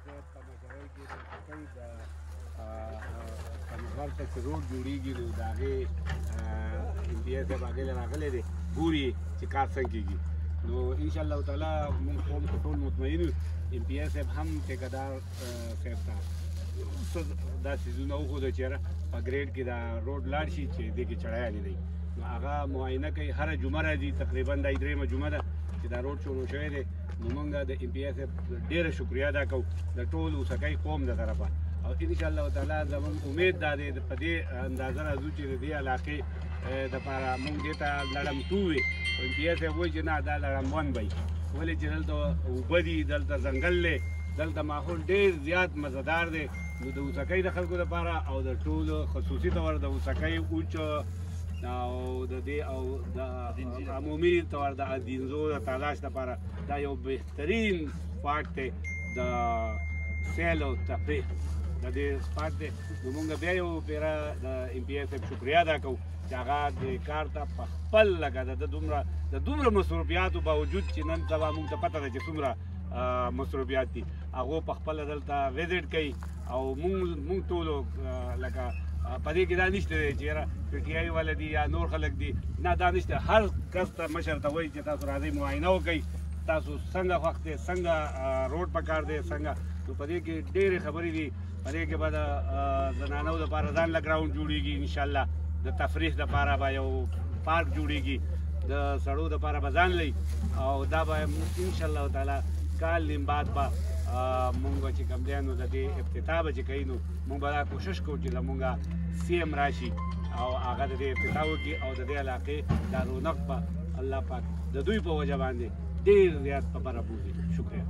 صاحب په مشرۍ کې د کوي د کمغر ته چې روډ جوړېږي نو د هغې MPA صاحب هغې له راغلی دی ګوري چې کار څنګه کېږي نو انشاءالله تعالی موږ قوم ته ټول مطمئن یو MPA صاحب هم ټیکهدار صاحب ته دا څیزونه وښوده چېرې په ګریډ کې دا روډ لاړ شي چې دې کې چړیانې دی نو هغه معاینه کوي هره جمعه راځي تقریبا دا درېیمه جمعه ده چې دا روډ شروع شوی دی نو موږ د MPA صاحب ډېره شکریا ادا کوو د ټول اوسکی قوم د طرفه او انشاءالله تعالی زموږ امید دا دی په دې اندازه راځو چې د دې علاقې دپاره موږ دې ته لړمټو وي MPA صاحب وایي چې نه دا لړمون به وي ولې چې دلته اوبه دي دلته ځنګل دی دلته ماحول ډېر زیات مزهدار دی نو د اوسکۍ د خلکو لپاره او د ټولو خصوصي طور د اوسکۍ اوچ او د دې او د عمومي طور د دینزو د تلاش لپاره دا یو بهترین سپاټ دی د سیل او تفریح د دې سپاټ دی نو موږ بیا یو پیره د MPA صاحب شکریا ادا کوو چې هغه دې کار ته په خپل لکه د دومره مصروفیاتو باوجود چې نن سبا موږ ته پته ده چې څومره مصروفیات دي هغو په خپله دلته وزټ کوي او موږ ټولو لکه په دې کې دا نشته دی چې یاره PTI والا دي یا نور خلک دي نه دا نشته هر کس ته مشر ته وایي چې تاسو راځئ معاینه وکئ تاسو څنګه خوښ دی څنګه روډ پکار دی څنګه نو په دې کې ډېرې خبرې دي په دې کې به د زنانو لپاره ځان له ګراونډ جوړېږي انشاءالله د تفریح لپاره به یو پارک جوړېږي د سړو لپاره به ځان لئ او دا به انشاءالله تعالی کال نیم بعد به مونږ چې کوم دی نو د دې افتتاح به چې کوي نو مونږ به دا کوشش کوو چې زمونږ CM راشي او هغه د دې افتتاح وکړي او د دې علاقې دا رونق به الله پاک د دوی په وجه باندې ډېر زیات په بره بوځي شکریه.